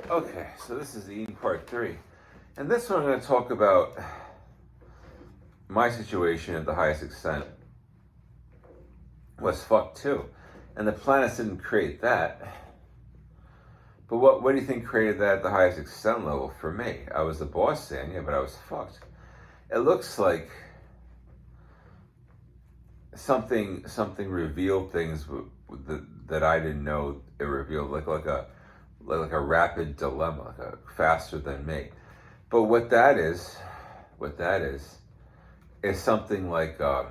Okay, so this is the EIN part 3. And this one I'm going to talk about my situation at the highest extent was fucked too. And the planets didn't create that. But what do you think created that at the highest extent level for me? I was the boss then, yeah, but I was fucked. It looks like something revealed things that I didn't know it revealed, like a rapid dilemma, like a faster than me. But what that is something like uh,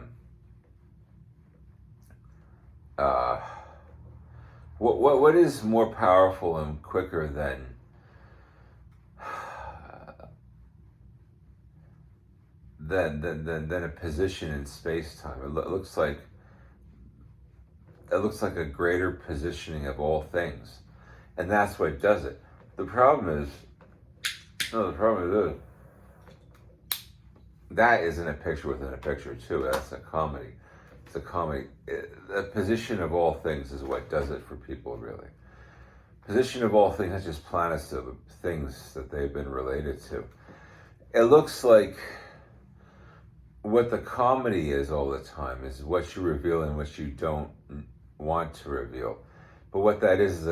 what is more powerful and quicker than a position in space time? It looks like a greater positioning of all things, and that's what does it. The problem is this. That isn't a picture within a picture too. That's a comedy. It's a comedy. The position of all things is what does it for people, really. Position of all things, not just planets of things that they've been related to. It looks like what the comedy is all the time is what you reveal and what you don't want to reveal. But what that is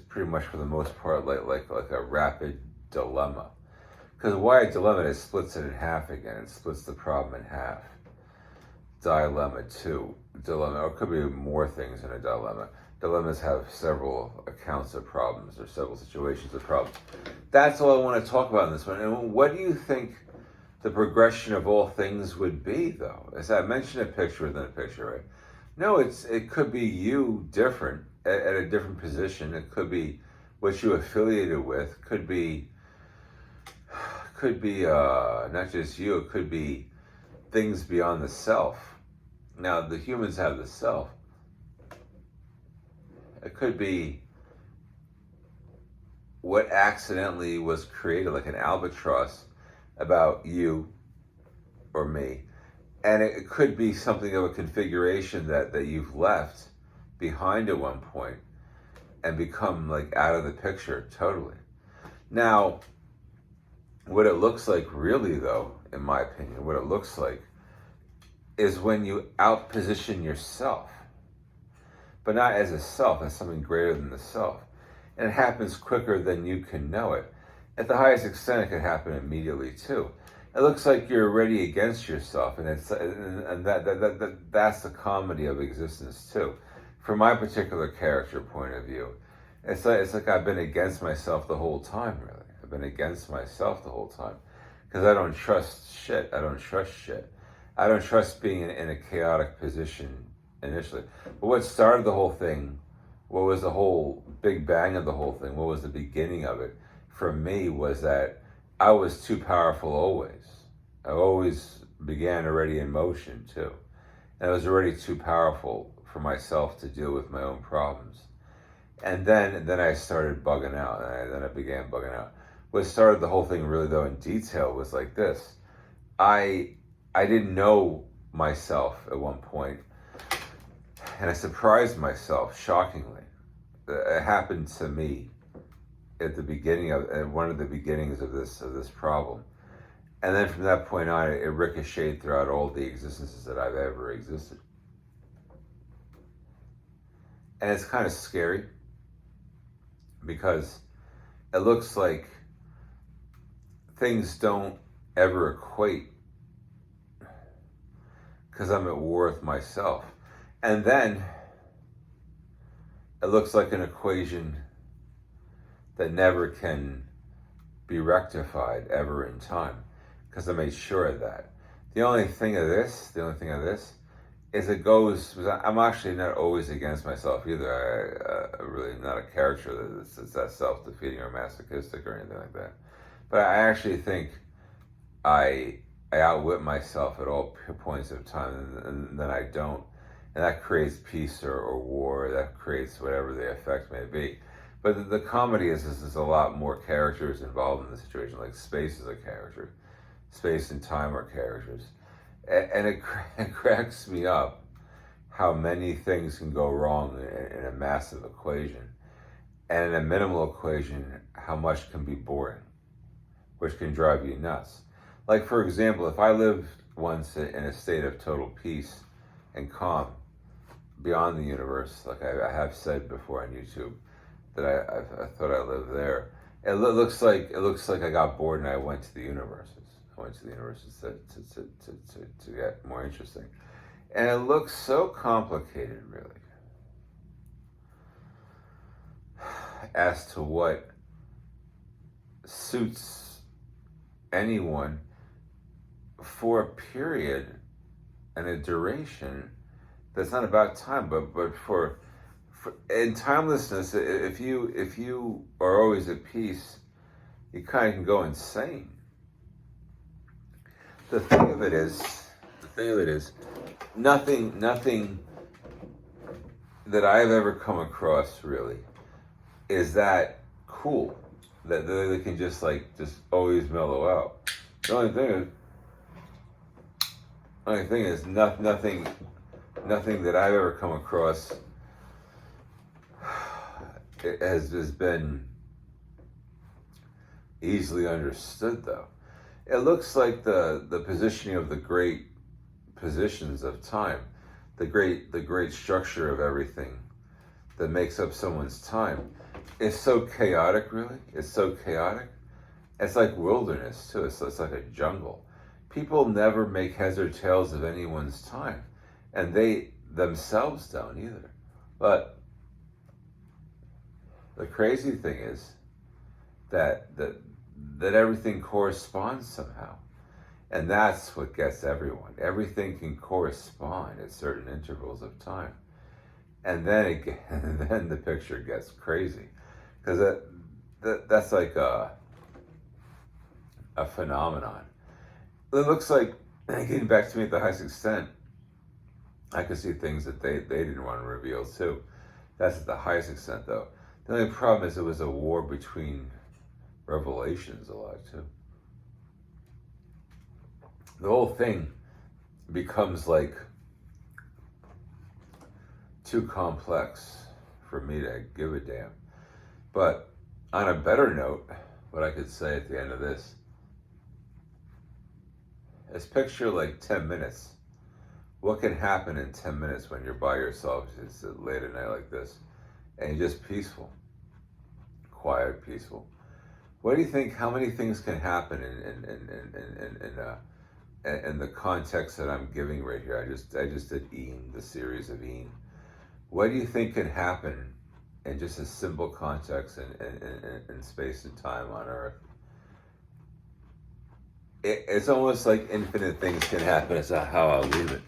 pretty much for the most part like a rapid dilemma. Because why a dilemma? It splits it in half again. It splits the problem in half. Dilemma too. Dilemma, or it could be more things in a dilemma. Dilemmas have several accounts of problems or several situations of problems. That's all I want to talk about in this one. And what do you think the progression of all things would be, though? As I mentioned, a picture within a picture, right? No, it could be you different at a different position. It could be what you affiliated with. Could be not just you. It could be things beyond the self. Now, the humans have the self. It could be what accidentally was created, like an albatross, about you or me. And it could be something of a configuration that you've left behind at one point and become like out of the picture totally. Now, what it looks like really, though, in my opinion, what it looks like is when you outposition yourself, but not as a self, as something greater than the self. And it happens quicker than you can know it. At the highest extent, it could happen immediately too. It looks like you're already against yourself, and that's the comedy of existence too. From my particular character point of view, it's like I've been against myself the whole time. Really, I've been against myself the whole time because I don't trust shit. I don't trust being in a chaotic position initially. But what started the whole thing, what was the whole big bang of the whole thing, what was the beginning of it for me was that I was too powerful always. I always began already in motion too. And I was already too powerful for myself to deal with my own problems. And then I started bugging out, and then I began bugging out. What started the whole thing really though in detail was like this. I didn't know myself at one point, and I surprised myself shockingly. It happened to me at the beginning at one of the beginnings of this problem, and then from that point on, it ricocheted throughout all the existences that I've ever existed. And it's kind of scary because it looks like things don't ever equate because I'm at war with myself. And then it looks like an equation that never can be rectified ever in time because I made sure of that. The only thing of this is it goes, I'm actually not always against myself either. I'm really not a character that's that self-defeating or masochistic or anything like that. But I actually think I outwit myself at all points of time, and then I don't. And that creates peace or war, that creates whatever the effect may be. But the comedy is there's a lot more characters involved in the situation, like space is a character. Space and time are characters. And it cracks me up how many things can go wrong in a massive equation. And in a minimal equation, how much can be boring, which can drive you nuts. Like, for example, if I lived once in a state of total peace and calm beyond the universe, like I have said before on YouTube, that I thought I lived there. Looks like I got bored and I went to the universes. I went to the universes to get more interesting. And it looks so complicated, really, as to what suits anyone for a period and a duration that's not about time, but for in timelessness. If you are always at peace, you kind of can go insane. The thing of it is, nothing that I've ever come across really is that cool that they can just always mellow out. The only thing is nothing that I've ever come across has been easily understood, though. It looks like the positioning of the great positions of time, the great structure of everything that makes up someone's time, is so chaotic, really. It's so chaotic. It's like wilderness, too. It's like a jungle. People never make heads or tails of anyone's time, and they themselves don't either. But the crazy thing is that everything corresponds somehow. And that's what gets everyone. Everything can correspond at certain intervals of time. And then then the picture gets crazy. Because that's like a phenomenon. It looks like, getting back to me at the highest extent, I could see things that they didn't want to reveal too. That's at the highest extent, though. The only problem is it was a war between revelations a lot too. The whole thing becomes like too complex for me to give a damn. But on a better note, what I could say at the end of this is picture like 10 minutes. What can happen in 10 minutes when you're by yourself, it's late at night like this, and you're just peaceful, quiet, peaceful? What do you think? How many things can happen in the context that I'm giving right here? I just did EIN, the series of EIN. What do you think can happen in just a simple context in space and time on Earth? It's almost like infinite things can happen. Is how I'll leave it.